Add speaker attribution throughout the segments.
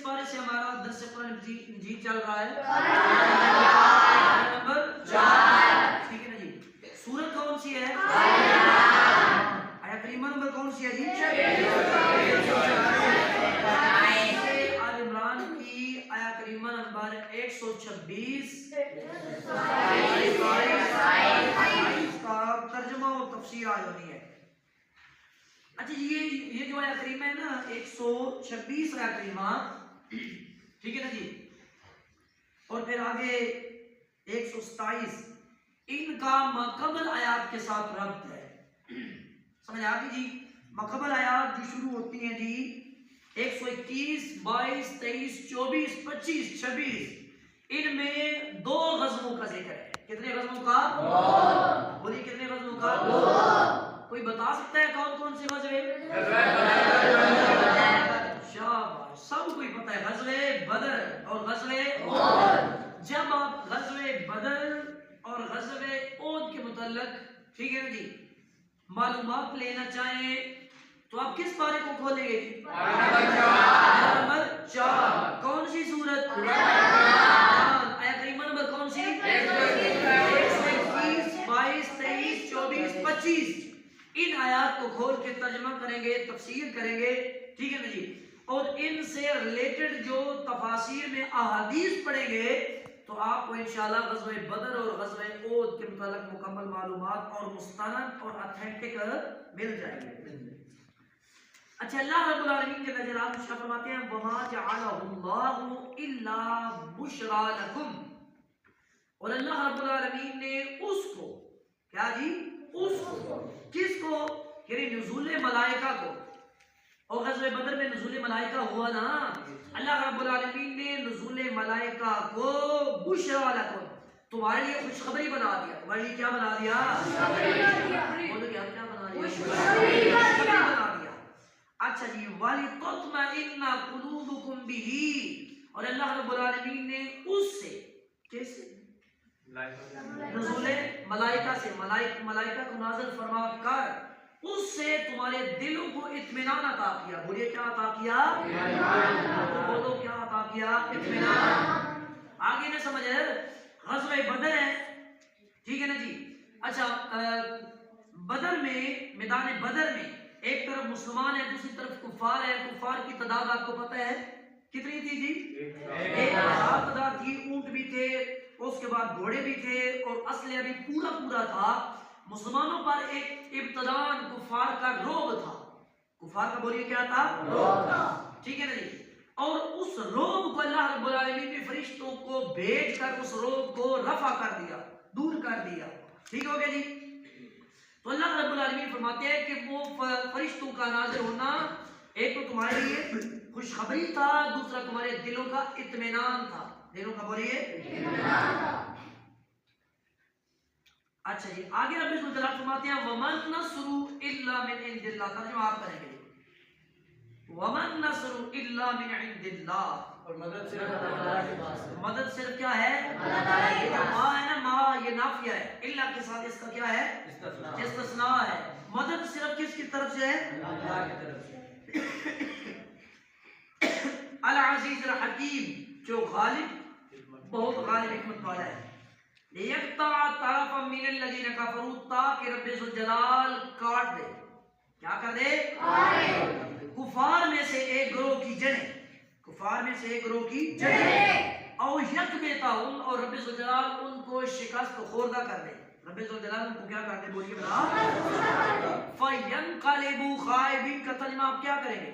Speaker 1: پارے سے ہمارا درس قرآن مجید چل رہا ہے؟ نمبر 4. ٹھیک ہے نا جی. سورت کون سی ہے؟ آیت کریمہ نمبر کون سی ہے جی؟ آل عمران کی آیت کریمہ نمبر 126 کا ترجمہ اور تفسیر آج ہونی ہے. اچھا جی یہ جو آیت کریمہ ہے نا 126 آیت کریمہ، ٹھیک ہے نا جی، اور پھر آگے 127 ان کا ماقبل آیات کے ساتھ ربط ہے. سمجھ آگئی جی؟ ماقبل آیات جو شروع ہوتی ہیں جی 121 22 23 24 25 26 ان میں 2 غزووں کا ذکر ہے. کتنے غزووں کا؟ 2. بولیے کتنے غزووں کا؟ 2. کوئی بتا سکتا ہے کون کون سے غزوے؟ شاباش، سب کوئی پتہ ہے. غزوے بدر اور غزوے احد. جب آپ غزوے بدر اور غزوے احد کے متعلق ٹھیک ہے نا جی معلومات لینا چاہیں تو آپ کس پارے کو کھولیں گے؟ نمبر 4. کون سی سورت؟ آیت کریمہ نمبر کون سی؟ 121 22 23 24 25. ان آیات کو کھول کے ترجمہ کریں گے، تفسیر کریں گے، ٹھیک ہے نا جی، اور ان سے ریلیٹڈ جو تفاسیر میں احادیث پڑھیں گے تو آپ کو انشاءاللہ غزوہ بدر اور غزوہ احد کے متعلق مکمل معلومات اور مستند اور اتھینٹک مل جائیں گے. اچھا، اللہ رب العالمین کے نظرات شاہ فرماتے ہیں وَمَا جَعَلَهُ اللَّهُ إِلَّا بُشْرَى لَكُمْ، اور اللہ رب العالمین نے اس کو کیا جی؟ اس کو کس کو؟ یعنی نزول ملائکہ کو. اور غزوہ بدر میں نزول ملائکہ ہوا نا، اللہ رب العالمین نے نزول ملائکہ کو بشرا لکم تمہارے لیے خوشخبری بنا دیا. تمہارے لیے کیا بنا دیا؟ بولو کہ ہم کیا بنا دیا؟ خوشخبری بنا دیا. اچھا جی، وَلِتُطْمَئِنَّ قُلُوبُكُمْ بِهِ، اور اللہ رب العالمین نے اس سے کیسے؟ نزول ملائکہ سے، ملائکہ کو نازل فرما کر اس سے تمہارے دلوں کو اطمینان عطا کیا. بولیے کیا عطا کیا؟ بولو کیا عطا کیا؟ اطمینان. آگے نہ سمجھ ہے، غزوہ بدر ہے، ٹھیک ہے نا جی. اچھا، بدر میں، میدان بدر میں ایک طرف مسلمان ہے، دوسری طرف کفار ہے. کفار کی تعداد آپ کو پتہ ہے کتنی تھی جی؟ 1000 تعداد تھی. اونٹ بھی تھے، اس کے بعد گھوڑے بھی تھے، اور اسلحہ بھی پورا تھا. مسلمانوں پر ایک ابتداءً کفار کا رعب تھا. کفار کا بولیے کیا تھا؟ رعب تھا. ٹھیک ہے نا جی. اور اس رعب کو اللہ رب العالمین نے فرشتوں کو بھیج کر اس رعب کو رفع کر دیا، دور کر دیا. ٹھیک ہو گیا جی. تو اللہ رب العالمین فرماتے ہیں کہ وہ فرشتوں کا نازل ہونا ایک تو تمہارے لیے خوشخبری تھا، دوسرا تمہارے دلوں کا اطمینان تھا. دلوں کا بولیے اطمینان تھا. اچھا جی، آگے رب العزت فرماتے ہیں وَمَن نَصْرُ إِلَّا مِنْ عِنْدِ اللَّهِ. ترجمہ آپ کریں گے وَمَن نَصْرُ إِلَّا مِنْ عِنْدِ اللَّهِ، اور مدد صرف اللہ کے پاس ہے. مدد صرف کیا ہے؟ یہ جو ما ہے نا، ما یہ نافیہ ہے، اللہ کے ساتھ اس کا کیا ہے؟ استثناء ہے. مدد صرف کس کی طرف سے ہے؟ اللہ کی طرف سے. العزیز الحکیم، جو غالب، بہت غالب حکمت والا ہے. لِيَقْطَعَ طَرَفًا مِّنَ الَّذِينَ كَفَرُوا، تاکہ رب ذوالجلال کاٹ دے. کیا کر دے؟ کفار میں سے ایک گروہ کی جنیں، کفار میں سے ایک گروہ کی جنیں. او یکبتہم، اور رب ذوالجلال ان کو شکست خوردہ کر دے. رب ذوالجلال ان کو کیا کر دے؟ بولیے بنا. فَيَنْقَلِبُوا خَائِبِينَ کا ترجمہ آپ کیا کریں گے؟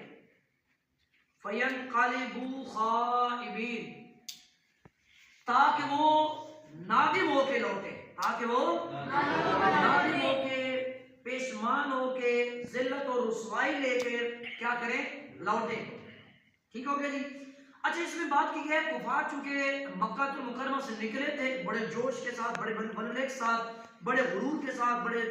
Speaker 1: فَيَنْقَلِبُوا خَائِبِينَ، تاکہ وہ نادم ہو کے لوٹے. تاکہ وہ نادم ہو کے، پیشمان ہو کے، ذلت اور رسوائی لے کے کیا کریں؟ لوٹے. ٹھیک ہو گیا جی. اچھا، اس میں بات کی ہے کفار چونکہ مکہ المکرمہ سے نکلے تھے بڑے جوش کے ساتھ، بڑے بلندے کے ساتھ، بڑے غرور کے ساتھ، بڑے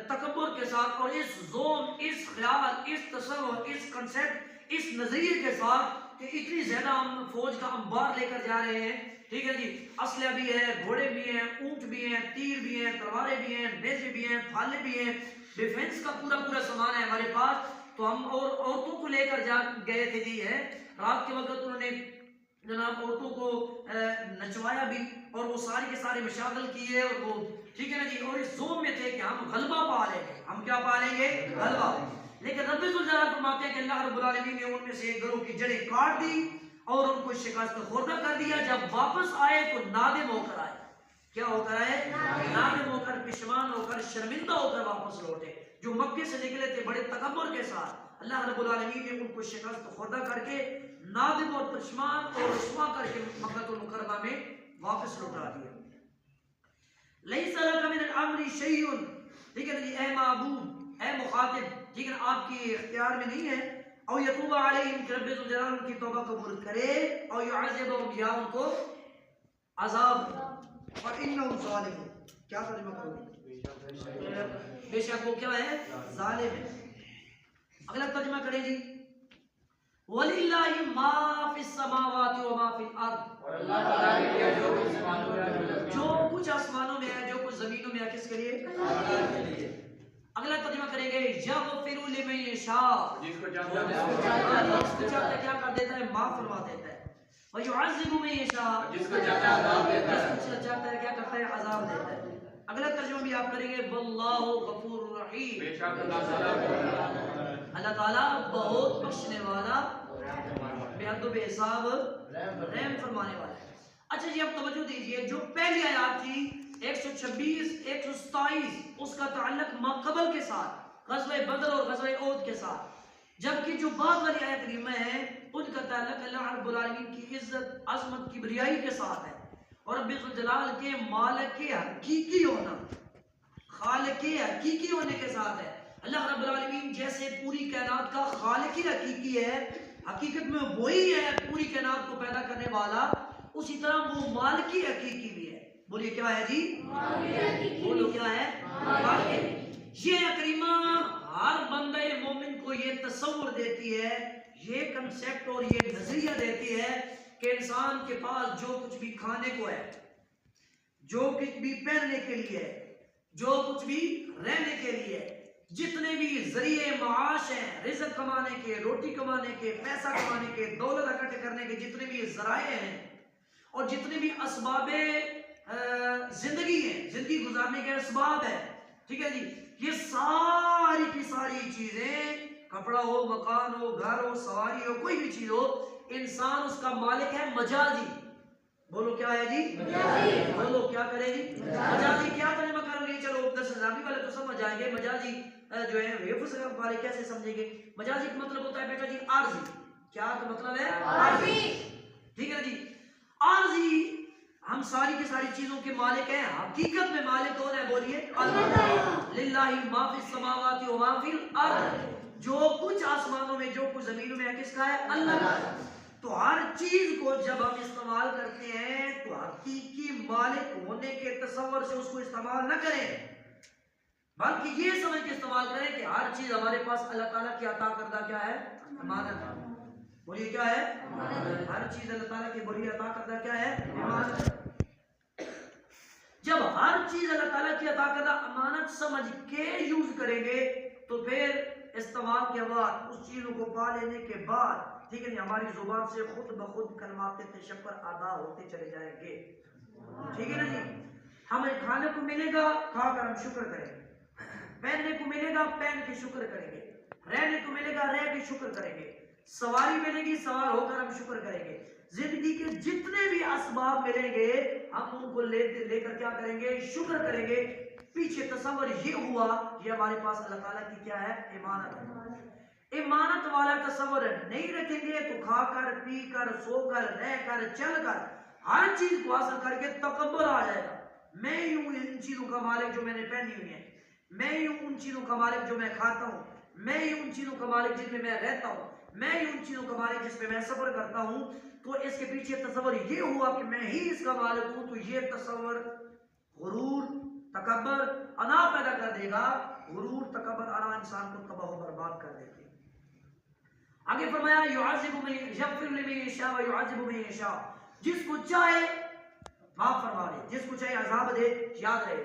Speaker 1: تکبر کے ساتھ، اور اس زوم، اس خیال، اس تصور، اس کنسیپٹ، اس نظریے کے ساتھ کہ اتنی زیادہ ہم فوج کا انبار لے کر جا رہے ہیں. ٹھیک ہے جی، اسلحہ بھی ہے، گھوڑے بھی ہیں، اونٹ بھی ہیں، تیر بھی ہیں، تلواریں بھی ہیں، نیزے بھی ہیں، بھالے بھی ہیں، ڈیفنس کا پورا سامان ہے ہمارے پاس. تو ہم اور عورتوں کو لے کر جا گئے تھے جی ہے رات کے وقت انہوں نے جناب عورتوں کو نچوایا بھی اور وہ سارے کے سارے مشاغل کیے اور وہ ٹھیک ہے نا جی اور اس زوم میں تھے کہ ہم غلبہ پا لیں گے. ہم کیا پا لیں گے؟ غلبہ. لیکن رب ذوالجلال فرماتے ہیں کہ اللہ رب العالمین نے ان میں سے ایک گروہ کی جڑیں کاٹ دی اور ان کو شکست خوردہ کر دیا. جب واپس آئے تو نادم ہو کر آئے. کیا ہو کر آئے؟ نادم ہو کر پشمان ہو کر شرمندہ ہو کر واپس لوٹے. جو مکے سے نکلے تھے بڑے تکبر کے ساتھ اللہ رب العالمین نے ان کو شکست خوردہ کر کے نادم اور پشمان اور رسوا کر کے مکہ المکرمہ میں واپس لوٹا دیا. لیس لک من الامر شیء. ٹھیک ہے جی اے معبود اے مخاطب ٹھیک ہے آپ کی اختیار میں نہیں ہے. او یتوب علیہم کہ رب ذوالجلال ان کی توبہ قبول کرے او یعذبہم یا ان کو عذاب. فانہم ظالمون. کیا ترجمہ کرو گے؟ بے شک وہ کیا ہے؟ ظالم ہے. اگلا ترجمہ کریں جی وَلِلَّهِ مَا فِي السَّمَاوَاتِ وَمَا فِي الْأَرْضِ.
Speaker 2: اور اللہ تعالیٰ کے لیے جو کچھ آسمانوں میں ہے
Speaker 1: جو کچھ آسمانوں میں ہے جو کچھ زمینوں میں ہے کس کے لیے؟
Speaker 2: اللہ کے لیے.
Speaker 1: اگلا ترجمہ کریں گے یغفر لمن یشاء.
Speaker 2: جس کو چاہتا ہے
Speaker 1: کیا کر دیتا ہے؟ معاف فرما دیتا ہے. وَيُعَذِّبُ مَن یشاء.
Speaker 2: جس کو چاہتا ہے عذاب دیتا ہے.
Speaker 1: جس کو چاہتا ہے کیا کرتا ہے؟ عذاب دیتا ہے. اگلا ترجمہ بھی آپ کریں گے واللہ غفور رحیم.
Speaker 2: بے شک اللہ تعالیٰ
Speaker 1: اللہ تعالیٰ بہت بخشنے والا بے حد و بے حساب رحم فرمانے والا ہے. اچھا جی اب توجہ دیجئے جو پہلی آیات تھی 126 127 اس کا تعلق ماقبل کے ساتھ غزوہ بدر اور غزوہ احد کے ساتھ جبکہ جو بعد والی آیت کریمہ ہے ان کا تعلق اللہ رب العالمین کی عزت عظمت کبریائی کے ساتھ ہے اور رب ذوالجلال کے مالک حقیقی ہونا خالق حقیقی ہونے کے ساتھ ہے. اللہ رب العالمین جیسے پوری کائنات کا خالق حقیقی ہے حقیقت میں وہی ہے پوری کائنات کو پیدا کرنے والا اسی طرح وہ مالکی حقیقی بھی ہے. بولیے کیا ہے جی؟ بولو کیا ہے؟ مالک. یہ کریمہ ہر بندہ مومن کو یہ تصور دیتی ہے یہ کنسیپٹ اور یہ نظریہ دیتی ہے کہ انسان کے پاس جو کچھ بھی کھانے کو ہے جو کچھ بھی پہننے کے لیے جو کچھ بھی رہنے کے لیے جتنے بھی ذریعے معاش ہیں رزق کمانے کے روٹی کمانے کے پیسہ کمانے کے دولت اکٹھے کرنے کے جتنے بھی ذرائع ہیں اور جتنے بھی اسباب زندگی ہیں زندگی گزارنے کے اسباب ہیں ٹھیک ہے جی یہ ساری کی ساری چیزیں کپڑا ہو مکان ہو گھر ہو سواری ہو کوئی بھی چیز ہو انسان اس کا مالک ہے مجازی. بولو کیا ہے جی؟ مجازی. بولو کیا کرے جی؟ مجازی. کیا ترجمہ کرو گے؟ چلو درس نظامی والے تو سمجھ آئیں گے مجازی جو ہے حفظ والے کیسے سمجھیں گے. مجازی کا مطلب ہوتا ہے بیٹا جی عارضی. کیا کا مطلب ہے؟ عارضی. ٹھیک ہے جی عارضی ہم ساری کی ساری چیزوں کے مالک ہیں حقیقت میں مالک کون ہے؟ بولیے اللہ. للہ ما فی السماوات و ما فی الارض. جو کچھ آسمانوں میں جو کچھ زمینوں میں ہے کس کا ہے؟ اللہ کا. تو ہر چیز کو جب ہم استعمال کرتے ہیں تو حقیقی مالک ہونے کے تصور سے اس کو استعمال نہ کریں بلکہ یہ سمجھ کے استعمال کریں کہ ہر چیز ہمارے پاس اللہ تعالیٰ کی عطا کردہ کیا ہے؟ امانت ہے. بولیے کیا ہے؟ ہر چیز اللہ تعالیٰ کی بولیے عطا کردہ کیا ہے؟ امانت. جب ہر چیز اللہ تعالیٰ کی عطا کردہ امانت سمجھ کے یوز کریں گے تو پھر استعمال کے بعد اس چیزوں کو پا لینے کے بعد ٹھیک ہے ہماری زبان سے خود بخود کلمات تشکر ادا ہوتے چلے جائیں گے. ٹھیک ہے نا جی ہمیں کھانے کو ملے گا کھا کر ہم شکر کریں گے پہننے کو ملے گا پہن کے شکر کریں گے رہنے کو ملے گا رہ کے شکر کریں گے سواری ملے گی سوار ہو کر ہم شکر کریں گے. زندگی کے جتنے بھی اسباب ملیں گے ہم ان کو لے کر کیا کریں گے؟ شکر کریں گے. پیچھے تصور یہ ہوا یہ ہمارے پاس اللہ تعالیٰ کی کیا ہے؟ امانت ہے. امانت والا تصور نہیں رکھیں گے تو کھا کر پی کر سو کر رہ کر چل کر ہر چیز کو حاصل کر کے تکبر آ جائے گا. میں ہی ہوں ان چیزوں کا مالک جو میں نے پہنی ہوئی ہیں میں ہی ہوں ان چیزوں کا مالک جو میں کھاتا ہوں میں ہی ان چیزوں کا مالک جن میں میں رہتا ہوں میں ہی ان چیزوں کا مالک جس پہ میں سفر کرتا ہوں. تو اس کے پیچھے تصور یہ ہوا کہ میں ہی اس کا مالک ہوں تو یہ تصور غرور تکبر انا پیدا کر دے گا. غرور تکبر انا انسان کو تباہ و برباد کر دے گی. آگے فرمایا یعذب من یغفر لمن یشاء و یعذب من یشاء. جس کو چاہے معاف فرما دے جس کو چاہے عذاب دے. یاد رہے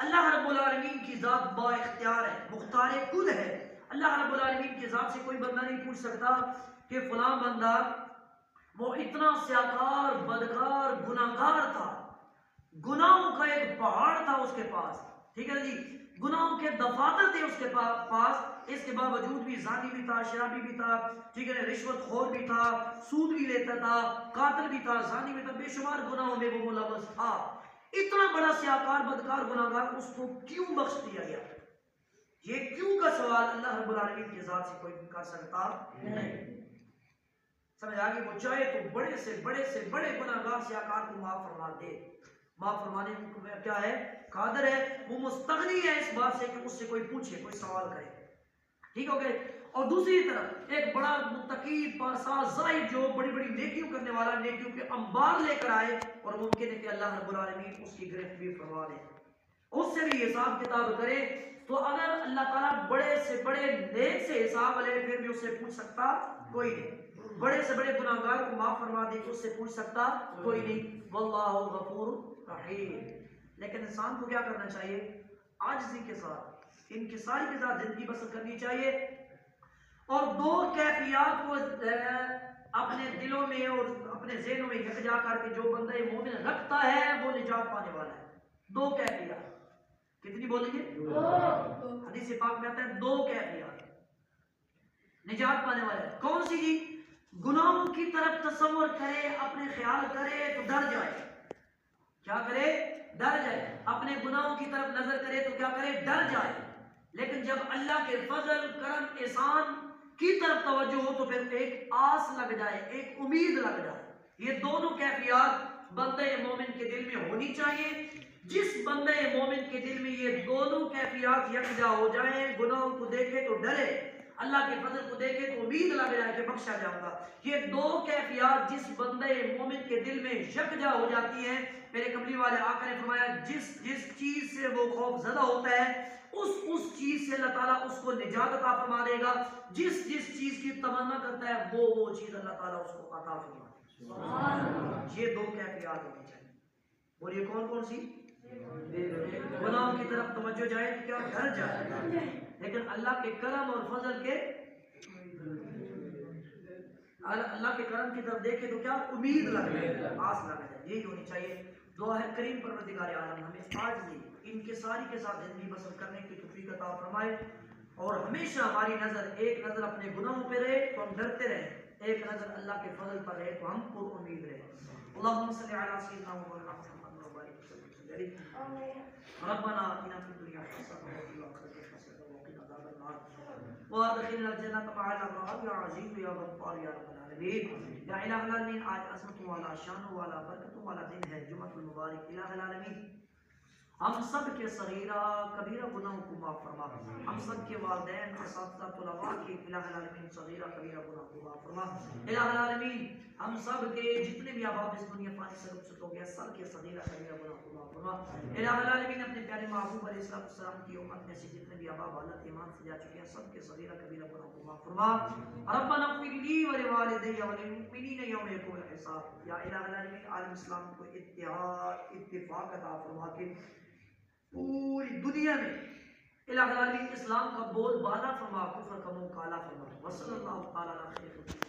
Speaker 1: اللہ رب العالمین کی ذات با اختیار ہے مختار خود ہے. اللہ رب العالمین کی ذات سے کوئی بندہ نہیں پوچھ سکتا کہ فلاں بندہ وہ اتنا سیاکار بدکار گناہگار تھا، گناہوں کا ایک پہاڑ تھا اس کے پاس، ٹھیک ہے جی، گناہوں کے دفاتر تھے اس کے پاس، اس کے باوجود بھی زانی بھی تھا، شرابی بھی تھا، ٹھیک ہے، رشوت خور بھی تھا، سود بھی لیتا تھا، قاتل بھی تھا، زانی بھی تھا، بے شمار گناہوں میں وہ ملوث تھا، اتنا بڑا سیاکار بدکار گناہگار اس کو کیوں بخش دیا گیا؟ یہ کیوں کا سوال اللہ رب العالمین کی ذات سے کوئی کر سکتا نہیں۔ سمجھ آگے، وہ چاہے تو بڑے سے بڑے گناہگار سیاکار کو معاف فرما دے، معاف فرمانے کو کیا ہے؟ قادر ہے، وہ مستغنی ہے اس بات سے کہ اس سے کوئی پوچھے، کوئی سوال کرے، ٹھیک ہو گئے۔ اور دوسری طرف ایک بڑا متقی پارسا زاہد جو بڑی بڑی نیکیوں کرنے والا، نیکیوں کے انبار لے کر آئے، اور ممکن ہے کہ اللہ رب العالمین اس کی گرفت بھی فرما دے، اس سے بھی حساب کتاب کرے، تو اگر اللہ تعالیٰ بڑے سے بڑے نیک سے حساب لے پھر بھی اس سے پوچھ سکتا کوئی نہیں، بڑے سے بڑے گناہگار کو معاف فرما دے تو اس سے پوچھ سکتا کوئی نہیں، واللہ غفور رحیم۔ لیکن انسان کو کیا کرنا چاہیے؟ عاجزی کے ساتھ، انکساری کے ساتھ زندگی بسر کرنی چاہیے، اور دو کیفیات کو اپنے دلوں میں اور اپنے ذہنوں میں یکجا کر کے جو بندہ مومن رکھتا ہے وہ نجات پانے والا ہے۔ دو کیفیات، کتنی بولیں گے؟ حدیث پاک میں آتا ہے دو کیفیات نجات پانے والے۔ کون سی جی؟ گناہوں کی طرف تصور کرے، اپنے خیال کرے تو ڈر جائے، کیا کرے؟ ڈر جائے، اپنے گناہوں کی طرف نظر کرے تو کیا کرے؟ ڈر جائے، لیکن جب اللہ کے فضل کرم احسان کی طرف توجہ ہو تو پھر ایک آس لگ جائے، ایک امید لگ جائے۔ یہ دونوں کیفیات بندہ مومن کے دل میں ہونی چاہیے۔ جس بندہ مومن کے دل میں یہ دونوں کیفیات یکجا ہو جائیں، گناہوں کو دیکھے تو ڈرے، اللہ کے فضل کو دیکھے تو امید لگ جائے کہ بخشا جاؤں گا، یہ دو کیفیات جس بندے مومن کے دل میں یکجا ہو جاتی ہیں، میرے کملی والے آقا نے فرمایا جس چیز سے وہ خوف زدہ ہوتا ہے اس چیز سے اللہ تعالیٰ اس کو نجات عطا فرما دے گا، جس چیز کی تمنا کرتا ہے وہ چیز اللہ تعالیٰ اس کو عطا فرما دے گا۔ یہ دو کیفیات ہونی چاہیے، اور یہ کون کون سی؟ گناہوں کی طرف توجہ جائے تو کیا؟ ڈر جائے، لیکن اللہ کے کرم اور فضل کے، اللہ کے کرم کی طرف دیکھے تو کیا؟ امید لگ جائے، آس لگ جائے، یہی ہونی چاہیے۔ دعا ہے کریم پروردگار عالم ہمیں آج بھی انکساری کے ساتھ زندگی بسر کرنے کی توفیق عطا فرمائے، اور ہمیشہ ہماری نظر ایک نظر اپنے گناہوں پہ رہے تو ہم ڈرتے رہیں، ایک نظر اللہ کے فضل پر رہے تو ہم پر امید رہے۔ اللہم صلی علی سیدنا محمد وبارک وسلم۔ ربنا آتنا فی الدنیا حسنۃ وفی الآخرۃ حسنۃ وقنا عذاب النار وادخلنا الجنة مع الأبرار یا عزیز یا غفار یا رب العالمین۔ یا الہ العالمین، آج عظمت والا، شان والا، برکت والا دن ہے، جمعۃ المبارک۔ الہ العالمین ہم سب کے صغیرہ کبیرہ گناہوں کو معاف فرما، ہم سب کے والدین، اساتذہ، طلباء کے الہ العالمین صغیرہ کبیرہ گناہوں کو معاف فرما۔ الہ العالمین ہم سب کے جتنے بھی احباب اس دنیا فانی سے رخصت ہو گئے سب کے صغیرہ کبیرہ گناہوں کو معاف فرما۔ الہ العالمین اپنے پیارے محبوب علیہ السلام کی امت میں سے جتنے بھی احباب حالت ایمان سے جا چکے ہیں سب کے صغیرہ کبیرہ گناہوں کو معاف فرما۔ ربنا اغفر لی ولوالدی وللمؤمنین یوم یقوم الحساب۔ یا الہ العالمین عالم اسلام کو اتحاد اتفاق عطا فرما کے پوری دنیا میں الہ العالمین اسلام کا بول بالا فرما، کفر کا منہ کالا فرما۔ وصلی اللہ تعالی علی خیر